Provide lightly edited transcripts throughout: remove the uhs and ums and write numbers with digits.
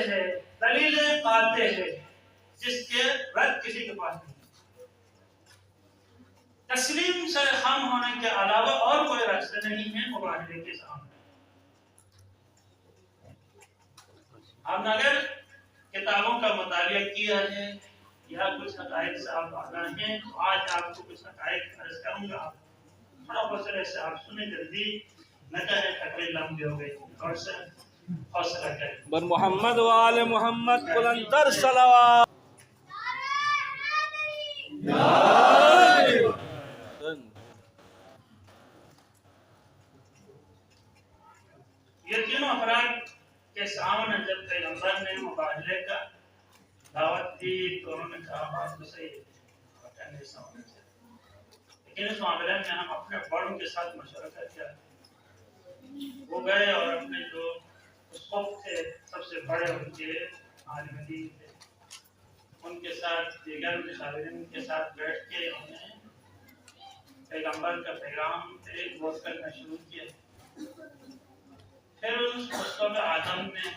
ہیں، دلیلیں قاطع ہیں جس کے رد کسی کے پاس نہیں۔ تسلیم سے خم ہونے کے علاوہ اور کوئی راستے نہیں ہے مباہلے کے سامنے۔ ہم اگر کتابوں کا مطالعہ کیا ہے یا کچھ حقائق سے آپ آگاہ ہیں تو آج آپ کو کچھ حقائق عرض کروں گا، تھوڑا حوصلے سے آپ سنیں، جلدی نہ کہیں تقریر لمبی ہو گئی، اور سے حوصلہ کریں۔ بر محمد و آل محمد بلندر صلوات۔ یہ تینوں افراد کے سامنے جب پیغمبر نے مباہلے کا دعوت دی تو انہوں نے کہا بات تو صحیح ہے، لیکن اس معاملے میں ہم اپنے بڑوں کے ساتھ مشورہ کر کے وہ گئے اور اپنے جو خود تھے سب سے بڑے ان کے عالم دین تھے ان کے ساتھ دیگر مشاورین کے ساتھ بیٹھ کے انہوں نے پیغمبر کا پیغام ایک غور کرنا شروع کیا۔ پھر اس وقت آدم نے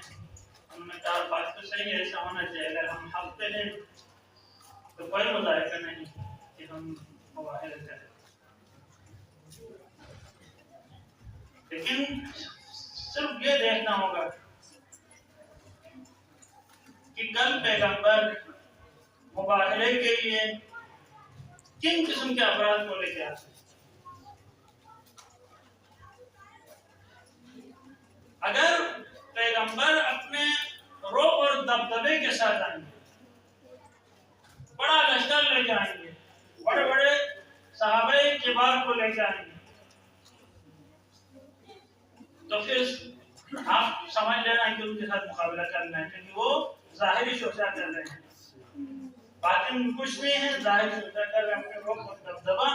انہوں نے کہا بات تو صحیح ہے، ایسا ہونا چاہیے، اگر ہم حق پہ ہیں تو کوئی مذائقہ نہیں کہ ہم مباہلے کریں، لیکن صرف یہ دیکھنا ہوگا کہ کل پیغمبر مباہلے کے لیے کن قسم کے افراد کو لے کے آتے ہیں۔ اگر پیغمبر اپنے روب اور دبدبے کے ساتھ آئیں گے، بڑا لشکر لے کے آئیں گے، بڑے بڑے صحابہ کبار کو لے کے آئیں گے، تو پھر آپ سمجھ لینا کہ ان کے ساتھ مقابلہ کرنا ہے، کیونکہ وہ ظاہری شوشہ کر رہے ہیں، باطن کچھ نہیں ہے، ظاہری شوشہ کر رہے ہیں، اپنے روب اور دبدبہ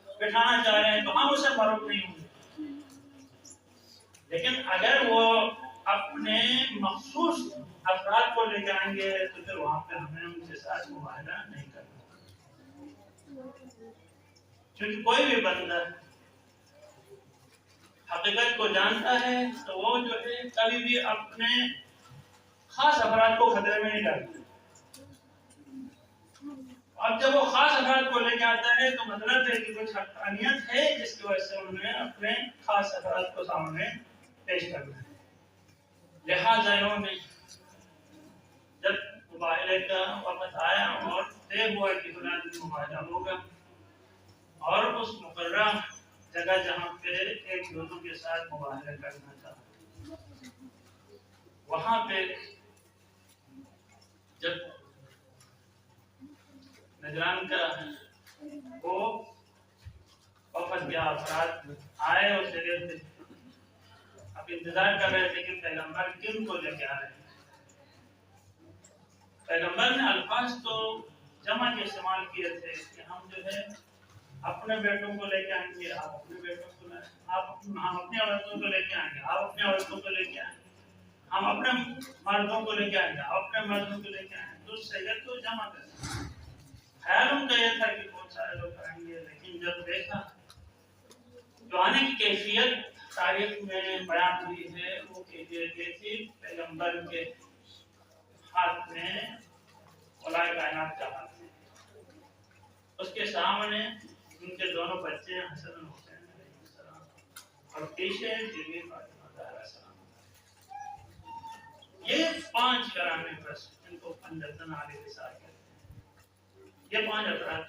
بٹھانا چاہ رہے ہیں، تو ہم اسے مروب نہیں ہوں گے۔ لیکن اگر وہ اپنے مخصوص افراد کو لے کے آئیں گے تو پھر وہاں پہ ہمیں ان کے ساتھ مباہلہ نہیں کرنا، کیونکہ کوئی بھی بندہ حقیقت کو جانتا ہے تو وہ جو ہے کبھی بھی اپنے خاص افراد کو خطرے میں نہیں ڈالتا۔ اب جب وہ خاص افراد کو لے کے آتا ہے تو مطلب ہے کہ کچھ حقانیت ہے جس کی وجہ سے انہوں نے اپنے خاص افراد کو سامنے پیش کرنا ہے۔ لہٰذا انہوں نے جب مباہلے کا وقت آیا اور طے ہوا کہ فلاں دن مباہلہ ہوگا اور اس مقررہ جگہ جہاں پہ ایک دوسروں کے ساتھ مباہلہ کرنا تھا وہاں پہ جب نجران کا وہ وفد یا افراد آئے اس جگہ پہ، اب انتظار کر رہے تھے کہ پیغمبر کن کو لے کے آ رہے ہیں۔ پیغمبر نے الفاظ تو جمع کے استعمال کیے تھے کہ ہم جو ہے اپنے بیٹوں کو لے کے آئیں گے، آپ اپنے بیٹوں کو لائیں، ہم اپنی عورتوں کو لے کے آئیں گے، آپ اپنے عورتوں کو لے کے آئیں گے، ہم اپنے مردوں کو لے کے آئیں گے، آپ اپنے مردوں کو لے کے آئیں گے، تو سید تو جمع کریں۔ خیال ان کا یہ تھا کہ بہت سارے لوگ آئیں گے، لیکن جب دیکھا جو آنے کی کیفیت تاریخ میں بیان ہوئی ہے وہ کیفیت یہ تھی پیغمبر کے ہاتھ میں اولائے کائنات کا ہاتھ ہے، اس کے سامنے ان کے دونوں بچے حسن و حسین علیہ السلام اور پیچھے بیوی فاطمہ زہرا السلام، یہ 5 کرانے بس ان کو پنجتن علیہ السلام کہتے ہیں۔ یہ 5 افراد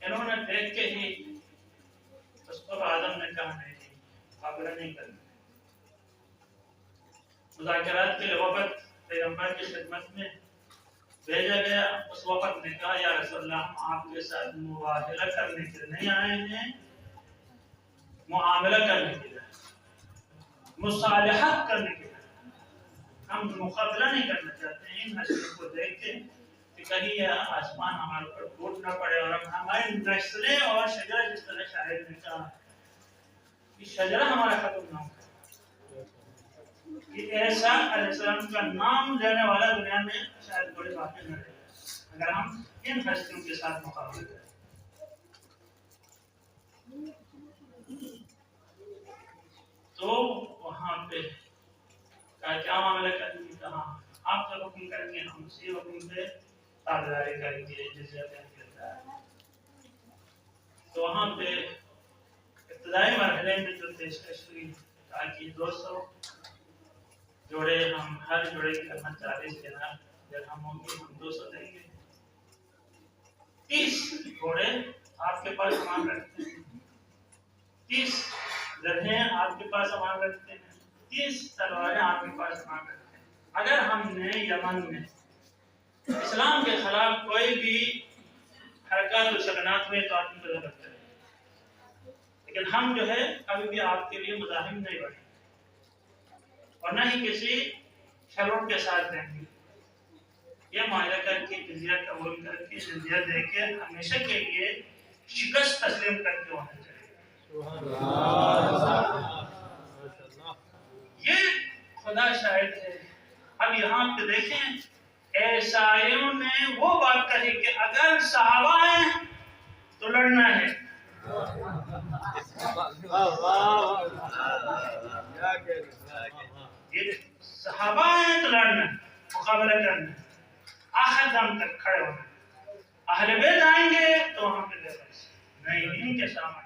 انہوں نے دیکھ کے ہی اس پر آدم نے کہا نہیں مقابلہ نہیں کرنا۔ مذاکرات کے لیے وفد پیغمبر کی خدمت میں بھیجا گیا، اس وفد نے کہا یا رسول اللہ ہم آپ کے ساتھ مباہلہ کرنے کے لیے نہیں آئے ہیں، معاملہ کرنے کے لیے، مصالحت کرنے کے لیے، ہم مقابلہ نہیں کرنا چاہتے ہیں ان حسین کو دیکھ کے کہ کہیں یہ آسمان ہمارے اوپر ٹوٹ نہ پڑے اور ہماری نسلیں اور شجرہ جس طرح شاعر نے کہا کہ شجرہ ہمارا ختم نہ ہو، کہ ایسا علیہ السلام کا نام لینے والا دنیا میں شاید بڑی باتیں نہ رہے اگر ہم ان ہستیوں کے ساتھ مقابلہ کریں۔ تو وہاں پہ کیا معاملہ کرنے کی کہا آپ جو حکم کریں گے ہم اسی حکم پہ تابعداری کریں گے، جزیہ دیں گے۔ تو وہاں پہ ابتدائی مرحلے میں جو پیشکش ہوئی تاکہ 200 جوڑے، ہم ہر جوڑے کی قیمت 40 دینار درہم ہوگی، ہم 200 دیں گے۔ 30 گھوڑے آپ کے پاس امان رکھتے ہیں، 30 گدھے آپ کے پاس امان رکھتے ہیں، 30 تلواریں آپ کے پاس امان رکھتے ہیں۔ اگر ہم نے یمن میں اسلام کے خلاف کوئی بھی حرکات و سکنات میں تو آپ کو ضرورت کریں، لیکن ہم جو ہے کبھی بھی آپ کے لیے مزاحم نہیں بڑھیں اور نہ ہی کسی شروط کے ساتھ دیں گے۔ یہ معاہدہ کر کے جزیہ قبول کر کے جزیہ دے کے ہمیشہ کے لیے شکست تسلیم کر کے ہونا چاہیے۔ یہ خدا شاہد ہے۔ اب یہاں پہ دیکھیں عیسائیوں نے وہ بات کہی کہ اگر صحابہ ہیں تو لڑنا ہے، یہ صحابہ ہیں تو لڑنا، مقابلہ کرنا، آخر دم تک کھڑے ہونا۔ اہل بیت آئیں گے تو ہم پہ نہیں، ان کے سامنے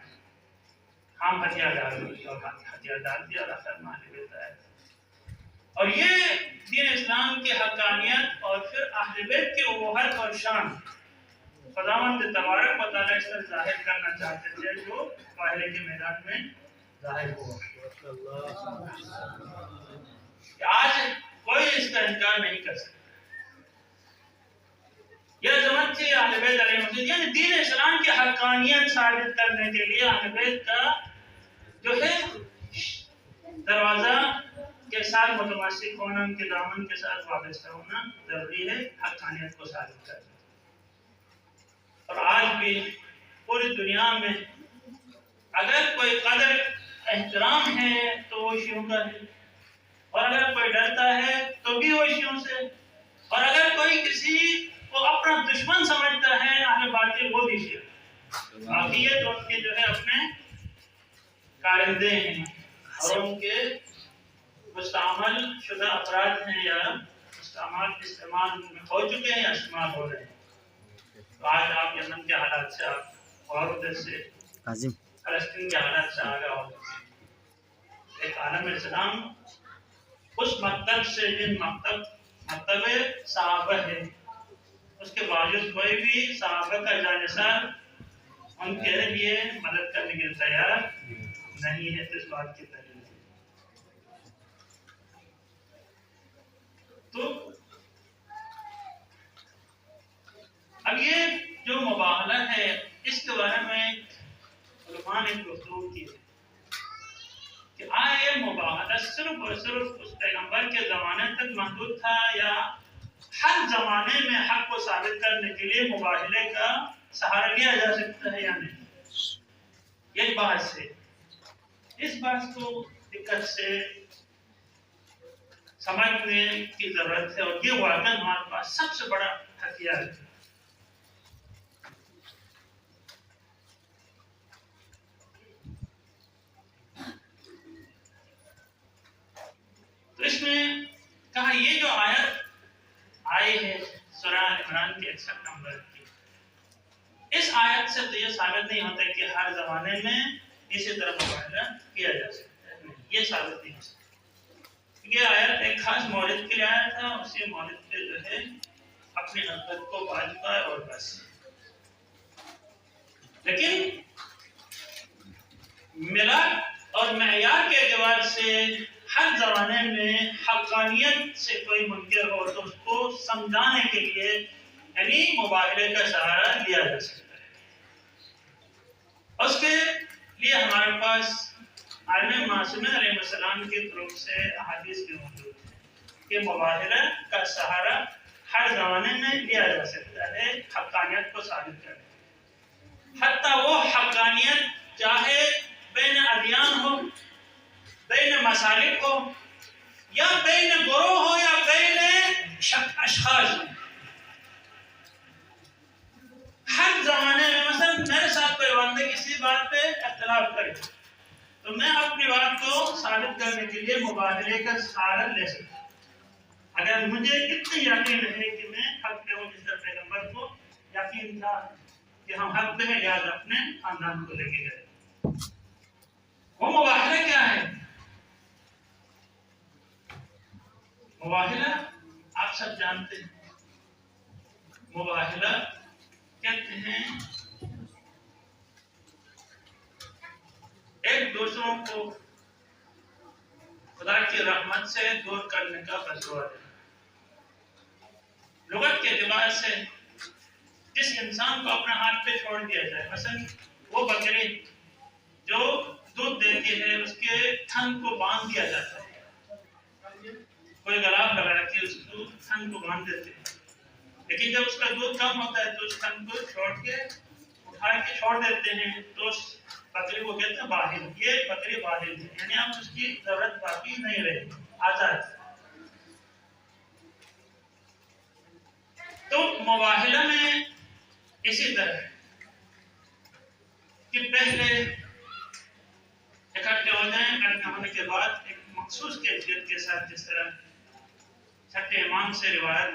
ہم ہتھیار ڈال دیا اور آخر میں اہل بیت آئے۔ اور یہ دین اسلام کی حقانیت اور پھر اہل بیت کی وحدت اور شان خداوند تبارک و تعالیٰ اس پر ظاہر کرنا چاہتے تھے، جو معاہدے کے میدان میں ظاہر ہوا۔ آج کوئی اس کا انکار نہیں کر سکتا۔ یہ عظمت تھی اہل بیت علیہ السلام، یعنی دین اسلام کی حقانیت ثابت کرنے کے لیے اہل بیت کا جو ہے دروازہ کے ساتھ متمسک ہونا، ان کے دامن کے ساتھ وابستہ ہونا ضروری ہے حقانیت کو ثابت کرنا۔ اور آج بھی پوری دنیا میں اگر کوئی قدر احترام ہے تو وہ شیعوں کا ہے، اور اگر کوئی ڈرتا ہے تو بھی وہ شیعوں سے، اور اگر کوئی کسی کو اپنا دشمن سمجھتا ہے اہل باطل وہ بھی شیعہ۔ باقی یہ تو ان کے جو ہے اپنے کارندے ہیں اور ان کے مستعمل شدہ افراد ہیں، یا استعمال میں ہو چکے ہیں یا استعمال ہو رہے ہیں۔ تو آج آپ یمن کے حالات سے آپ اور ادھر سے فلسطین کے حالات سے آگاہ ہو چکے ہیں۔ ایک عالم اسلام اس مکتب سے جن مکتب صحابہ ہے، اس کے باوجود کوئی بھی صحابہ کا جانثار ان کے لیے مدد کرنے کے تیار نہیں ہے۔ اس بات کی دلیل ہے۔ تو اب یہ جو مباہلہ ہے اس کے بارے میں علماء نے گفتگو کی ہے کہ آیا یہ مباہلہ صرف اور صرف اس پیغمبر کے زمانے تک محدود تھا، یا ہر زمانے میں حق کو ثابت کرنے کے لیے مباہلے کا سہارا لیا جا سکتا ہے یا نہیں؟ یہ بحث ہے۔ اس بات کو دقت سے سمجھنے کی ضرورت ہے، اور یہ واقعہ ہمارے پاس سب سے بڑا ہتھیار ہے۔ تو اس میں کہا یہ جو آیت آئی ہے سورہ عمران کے 61 نمبر کی، اس آیت سے تو یہ ثابت نہیں ہوتا کہ ہر زمانے میں اسی طرح مباہلہ کیا جا سکتا ہے، یہ ثابت نہیں ہو سکتا۔ یہ آیت ایک خاص مورد کے لیے آیا تھا، اسی مورد پہ جو ہے اپنی حقیقت کو باز پائے اور بس۔ لیکن ملاد اور معیار کے اعتبار سے ہر زمانے میں حقانیت سے کوئی منکر ہو تو اس کو سمجھانے کے لیے یعنی مباہلے کا سہارا لیا جا سکتا ہے۔ اس کے لیے ہمارے پاس عالم معصوم علیہ السلام کی طرف سے احادیث بھی موجود ہے کہ مباہلہ کا سہارا ہر زمانے میں لیا جا سکتا ہے حقانیت کو ثابت کرنے، حتیٰ وہ حقانیت چاہے بین ادیان ہو، بین مسالک ہو، یا بین گروہ ہو، یا بین اشخاص ہو۔ ہر زمانے میں مثلا میرے ساتھ کوئی بندہ کسی بات پہ اختلاف کرے تو میں اپنی بات کو ثابت کرنے کے لیے مباہلے کا سہارا لے سکتا ہوں۔ اگر مجھے اتنا یقین ہے کہ میں حق پہ ہوں، جس طرح پیغمبر کو یقین تھا کہ ہم حق پہ ہیں، یاد اپنے خاندان کو لے کے گئے. وہ مباہلہ کیا ہے؟ مباہلہ آپ سب جانتے ہیں. مباہلہ کہتے ہیں ایک دوسروں کو خدا کی رحمت سے دور کرنے کا فیصلہ ہے. لغت کے اعتبار سے جس انسان کو اپنے ہاتھ پہ چھوڑ دیا جائے، مثلا وہ بکری جو دودھ دیتی ہے اس کے تھن کو باندھ دیا جاتا ہے، کوئی گلاب لگا کے اس کو تھن کو باندھ دیتے ہیں، لیکن جب اس کا دودھ کم ہوتا ہے تو اس تھن کو اٹھا کے چھوڑ دیتے ہیں، تو اس بکری کو کہتے ہیں باہل. یہ بکری باہل ہے، یعنی اب اس کی ضرورت باقی نہیں رہی، آزاد. تو مباہلہ میں اسی طرح ہے کہ پہلے اکٹھے ہو جائیں، اکٹھے ہونے کے بعد ایک مخصوص کیفیت کے ساتھ، جس طرح چھٹے امام سے روایت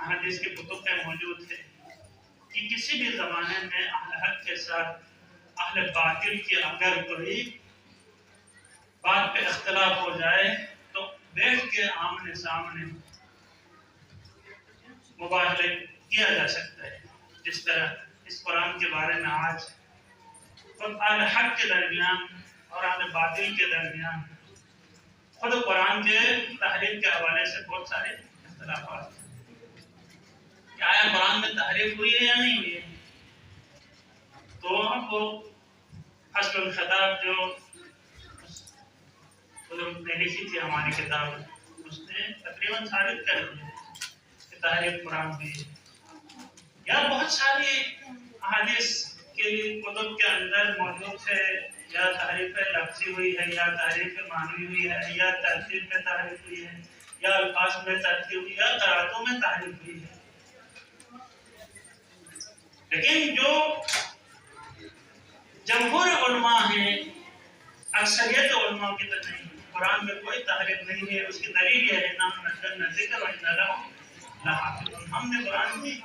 حدیث کے کتب میں موجود ہے کہ کسی بھی زمانے میں اہل حق کے ساتھ اہل باطل کی اگر کوئی بات پہ اختلاف ہو جائے تو بیٹھ کے آمنے سامنے مباہلے کیا جا سکتا ہے. جس طرح اس قرآن کے بارے میں آج اہل حق کے درمیان اور اہل باطل کے درمیان خود قرآن کے تحریف کے حوالے سے بہت سارے اختلافات ہیں کہ آیا قرآن میں تحریف ہوئی ہے یا نہیں ہوئی ہے. تو اب وہ حسب الخطاب جو بزرگ نے لکھی تھی ہماری کتاب، اس نے تقریباً ثابت کر دیا کہ تحریف قرآن ہوئی ہے. یا بہت ساری احادیث کے کتب کے اندر موجود ہے، یا تحریف لفظی ہوئی ہے، یا تحریف معنوی ہوئی ہے، یا ترتیب میں تحریف ہوئی ہے، یا الفاظ میں ترتیب ہوئی ہے، یا قراتوں میں تحریف ہوئی ہے. لیکن جو جمہور علماء ہیں، اکثریت علماء کی طرح نہیں، قرآن میں کوئی تحریف نہیں ہے. اس کی دلیل یہ ہے نام نزلنا ذکر وإنا له لحافظون. ہم نے قرآن کی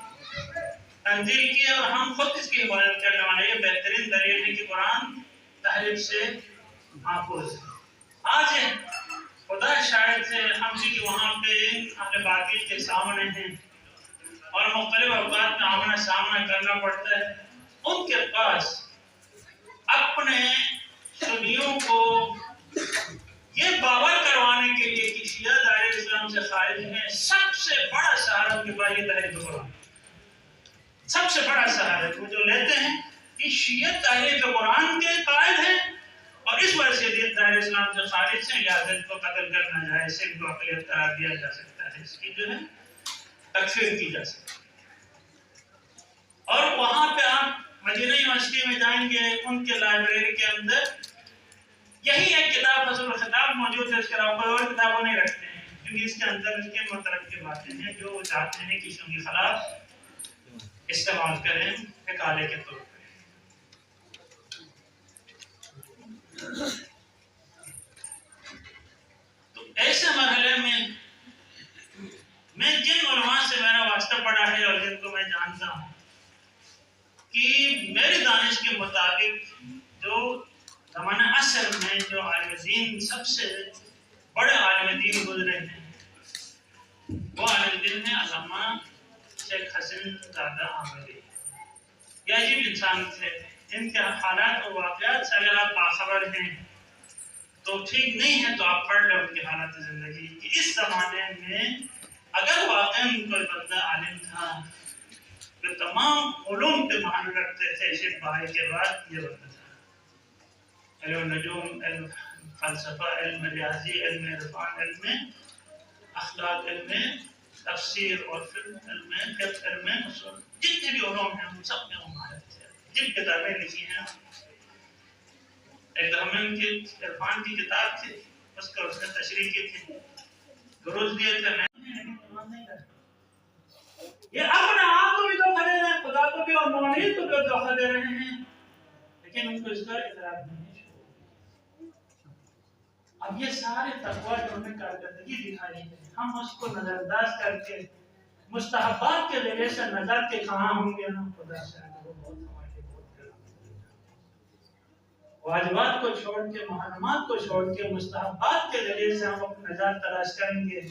تنزیل کی اور ہم خود اس کی حفاظت کرنے والے. یہ بہترین دلیل ہے کہ قرآن تحریف سے محفوظ ہے. آج خدا شاید سے ہم سے کہ وہاں پہ اہل باطل کے سامنے ہیں اور مختلف اوقات میں آمنا سامنا کرنا پڑتا ہے، ان کے پاس اپنے سنیوں کو یہ باور کروانے کے لیے کہ شیعہ دائرہ اسلام سے خارج ہیں، سب سے بڑا سہارا ان کے پاس یہ تحریف قرآن. سب سے بڑا سہارا وہ جو لیتے ہیں کہ شیعہ تحریف قرآن کے قائل ہیں اور اس وجہ سے دائرہ اسلام سے خارج سے لہذا کو قتل کرنا جائز ہے، ان کو اقلیت قرار دیا جا سکتا ہے، اس کی جو ہے تکفیر کی جا سکتی ہے. اور وہاں پہ آپ مدینہ یونیورسٹی میں جائیں گے، ان کے لائبریری کے اندر یہی ایک کتاب حسب الخطاب موجود ہے. اس کے علاوہ کوئی اور کتابوں نہیں رکھتے ہیں، کیونکہ اس کے اندر اس کے مطلب کی باتیں ہیں جو وہ چاہتے ہیں کہ اس کے خلاف استعمال کریں نکالے کے طور پہ. تو ایسے مرحلے میں جن علماء سے میرا واسطہ پڑا ہے اور جن کو میں جانتا ہوں کہ میری دانش کے مطابق جو زمانہ عصر میں جو عالم دین سب سے بڑے عالم دین گزرے ہیں، وہ عالم دین ہیں علامہ شیخ حسن زادہ آمری. یہ عجیب انسان تھے. ان کے حالات اور واقعات سے اگر آپ باخبر ہیں تو ٹھیک نہیں ہے تو آپ پڑھ لیں ان کے حالات زندگی کہ اس زمانے میں اگر واقعاً کوئی بندہ عالم تھا جو تمام علوم پہ مان رکھتے تھے، شیخ بہائی کے بعد یہ بندہ تھا. علم نجوم، علم فلسفہ، علم ریاضی، علم عرفان، علم اخلاق، علم تفسیر اور علم فقہ، علم اصول، جتنے بھی علوم ہیں ان سب میں وہ مہارت تھے. جن کتابیں لکھی ہیں، ایک ہمیں کی عرفان کی کتاب تھی، اس کا اس نے تشریح کی تھی، دروس دیے تھے. یہ اپنے آپ کو بھی دھوکہ دے رہے ہیں، خدا کو بھی اور مومنین کو بھی دھوکہ دے رہے ہیں، لیکن ان کو اس کا اعتراف نہیں ہے. اب یہ سارے تقوی جو ہمیں کارکردگی دکھائی ہے، ہم اس کو نظر انداز کر کے مستحبات کے ذریعے سے نظر کے کہاں ہوں گے نا، خدا سے وہ بہت ہمارے لیے بہت گران ہے۔ واجبات کو چھوڑ کے، محرمات کو چھوڑ کے مستحبات کے ذریعے سے ہم اپنا نجات تلاش کریں گے،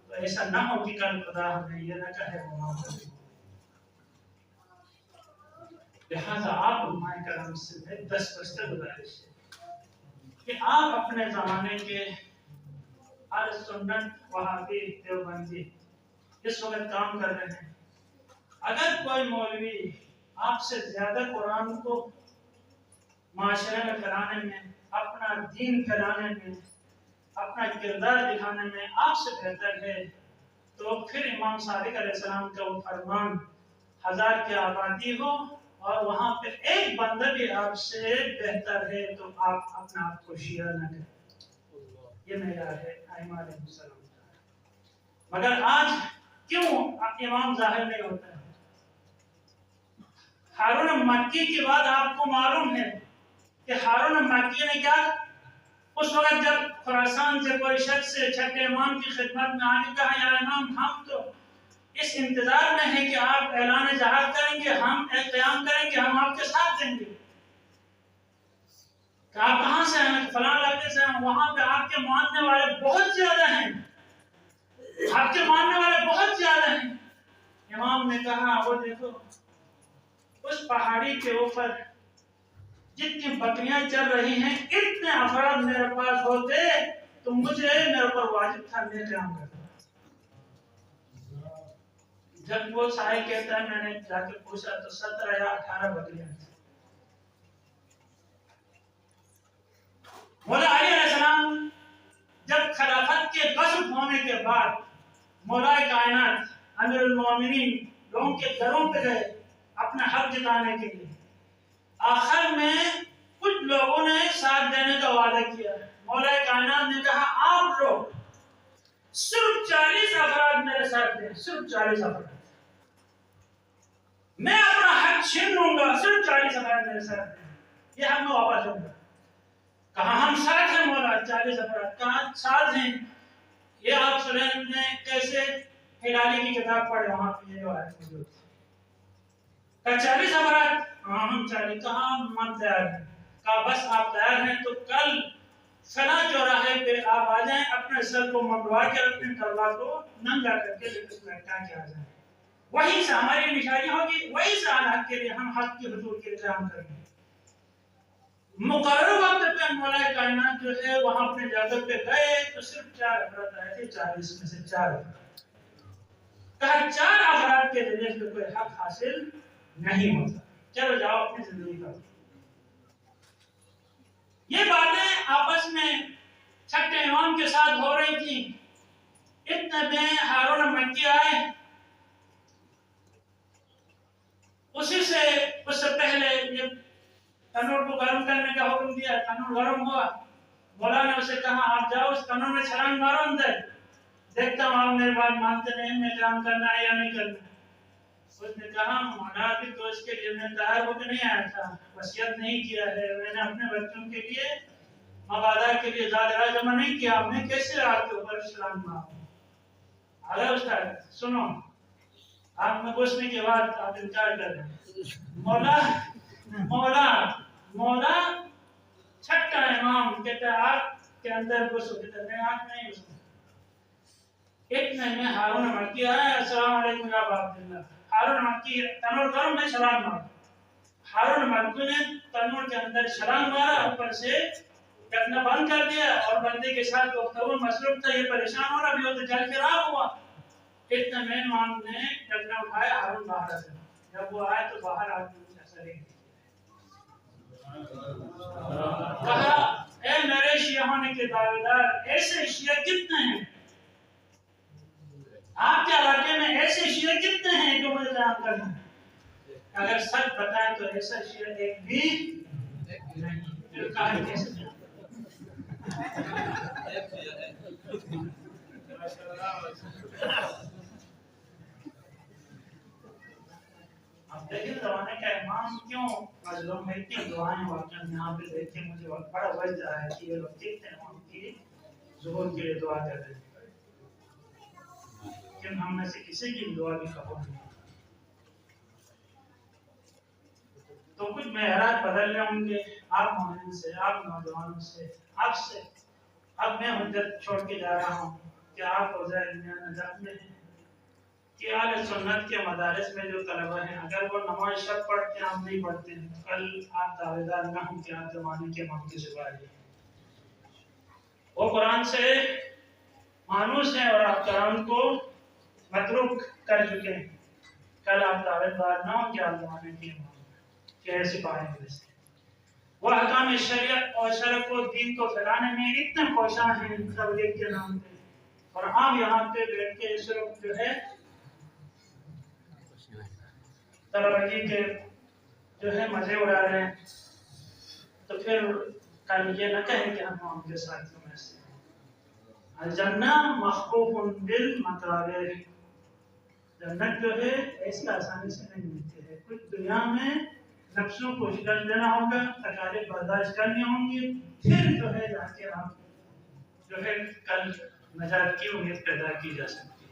تو ایسا نہ ہو کہ کل خدا ہمیں یہ نہ کہے وہ معاف کر دے۔ لہذا آپ علماء کرام سے 10 بستہ گزارش ہے کہ آپ اپنے زمانے کے اہل سنت وہابی دیوبندی اس وقت کام کر رہے ہیں، اگر کوئی مولوی آپ سے زیادہ قرآن کو معاشرے میں پھیلانے میں، اپنا دین پھیلانے میں، اپنا کردار دکھانے میں آپ سے بہتر ہے، تو پھر امام صادق علیہ السلام کا وہ فرمان 1000 کی آبادی ہو اور وہاں پہ ایک بندہ بھی آپ سے بہتر ہے تو آپ اپنا آپ کو شیعہ نہ کریں۔ یہ میرا ہے ائمہ علیہ السلام کا۔ مگر آج کیوں امام ظاہر نہیں ہوتا ہے؟ ہارون مکی کی بات آپ کو معلوم ہے کہ ہارون مکی نے کیا، اس وقت جب خراسان سے کوئی شخص چھٹے امام کی خدمت میں آگے کہا، یا امام ہم تو اس انتظار میں ہے کہ آپ اعلان جہاد کریں گے، ہم قیام کریں گے، ہم آپ کے ساتھ دیں گے۔ کہ آپ کہاں سے ہیں؟ فلاں علاقے سے ہیں، وہاں پہ آپ کے ماننے والے بہت زیادہ ہیں، آپ کے ماننے والے بہت زیادہ ہیں۔ امام نے کہا، وہ دیکھو اس پہاڑی کے اوپر جتنی بکریاں چل رہی ہیں، اتنے افراد میرے پاس ہوتے تو مجھے میرے اوپر واجب تھا میں قیام کرتا۔ جب وہ سائل کہتا ہے میں نے جا کے پوچھا تو 17 یا 18 بکریاں تھیں۔ مولا علی علیہ السلام جب خلافت کے غصب ہونے کے بعد مولا کائنات امیر المومنین لوگوں کے گھروں پہ گئے اپنا حق جتانے کے لیے، آخر میں کچھ لوگوں نے ساتھ دینے کا وعدہ کیا۔ مولا کائنات نے کہا آپ لوگ صرف 40 افراد میرے ساتھ دیں، صرف 40 افراد، میں اپنا حق چھین لوں گا، صرف 40 افراد میرے ساتھ دیں، یہ ہم واپس لوں گا۔ کہا ہم ساتھ ہیں مولا، 40 افراد کہاں ساتھ ہیں؟ یہ آپ سلیم نے کیسے ہلالی کی کتاب پڑھے، وہاں پہ یہ جو آیت موجود ہے۔ کہا 40 افراد، ہاں ہم 40، کہاں من تیار ہے؟ کہا بس آپ تیار ہیں تو کل فلاں چوراہے پہ آپ آ جائیں، اپنے سر کو منڈوا کے اپنے تلوار کو ننگا کر کے لٹکا کے آ جائیں، وہیں سے ہماری نشانی ہوگی، وہیں سے حق کے لیے ہم حق کے حضور کے قیام کریں گے۔ مقرر وقت پہ مولا کائنات جو ہے وہاں اپنے جگہ پہ گئے تو صرف 4 افراد آئے تھے، 40 میں سے 4 افراد۔ کہا 4 افراد کے ذریعے سے کوئی حق حاصل نہیں ہوتا، چلو جاؤ اپنی زندگی کرو۔ یہ باتیں آپس میں چھٹے امام کے ساتھ ہو رہی تھی، اتنے میں ہارون مکی آئے، اس سے پہلے یہ تنور کو گرم کرنے کا حکم دیا، تنور گرم ہوا، مولا نے اسے کہا آپ جاؤ اس تنور میں چھلانگ مارو اندر، دیکھتا ہوں آپ میری بات مانتے نہیں، میں قیام کرنا ہے یا نہیں کرنا۔ اس نے کہا مولا ابھی تو اس کے لیے میں تیار ہو کے نہیں آیا تھا، وصیت نہیں کیا ہے، میں نے اپنے بچوں کے لیے مبادات کے لیے زیادہ جمع نہیں کیا، میں کیسے آپ کے اوپر چھلانگ ماروں؟ اگر استاد سنو، آپ میں پوچھنے کے بعد آپ انکار کر رہے ہیں۔ مولا چھٹا امام کہتا ہے آگ کے اندر گھسو، کہتا ہے میں آگ نہیں گھسوں۔ اتنے میں ہارون مکی آیا، السلام علیکم یا عبداللہ۔ ہارون مکی تنور گرم میں چھلانگ مارا، ہارون مکی نے تنور کے اندر چھلانگ مارا، اوپر سے ڈھکنا بند کر دیا اور بندے کے ساتھ گفتگو مصروف تھا، یہ پریشان ہو رہا بھی ہوتا جل کے راہ ہوا۔ اتنے میں امام نے ڈھکنا اٹھایا، ہارون باہر آ گیا، جب وہ آئے تو باہر آ کے کہا اے میرے شیعہ ہونے کے دعویدار، ایسے شیعہ کتنے ہیں آپ کے علاقے میں؟ ایسے شیعہ کتنے ہیں جو مجھے قیام کرنا ہے؟ اگر سچ بتائیں تو ایسا شیعہ ایک بھی نہیں، پھر کہا کیسے؟ اب دیکھیں زمانے کا امام کیوں مظلوم ہے، کیوں دعائیں واقعہ یہاں پہ دیکھیں، مجھے بڑا وجہ ہے کہ یہ لوگ کتنے امام کی ظہور کے لیے دعا کر رہے ہیں، لیکن ہم میں سے کسی کی دعا بھی قبول نہیں۔ تو کچھ معیارات بدلنے ہوں گے، آپ مومن سے، آپ نوجوانوں سے، آپ سے۔ اب میں حجت چھوڑ کے جا رہا ہوں کہ آپ حوزہ علمیہ نجات میں ہیں، کہ اہل سنت کے مدارس میں جو طلبہ ہیں، اگر وہ نماز شب پڑھتے ہیں، ہم نہیں پڑھتے ہیں، کل آپ دعوے دار نہ ہوں کہ آپ زمانے کے امام کے سپاہی ہیں۔ وہ قرآن سے مانوس ہیں اور آپ قرآن کو متروک کر چکے ہیں، کل آپ دعوے دار نہ ہوں کہ آپ زمانے کے امام کہ سپاہی میں سے۔ وہ احکام شریعت اور شرع کو دین کو پھیلانے میں اتنے خواہشاں ہیں تبلیغ کے نام پہ، اور ہم یہاں پہ بیٹھ کے اس وقت جو ہے طلبگی کے جو ہے مزے اڑا رہے ہیں، تو پھر کل یہ نہ کہیں کہ ہم ان کے ساتھیوں میں سے ہیں۔ الجنہ محفوف بالمکارہ، جنت جو ہے ایسی آسانی سے نہیں ملتی ہے، کچھ دنیا میں نفسوں کو شکست دینا ہوگا، تکالیف برداشت کرنی ہوں گی، پھر جو ہے جا کے آپ جو ہے کل نجات کی امید پیدا کی جا سکتی ہے۔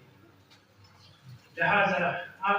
لہٰذا آپ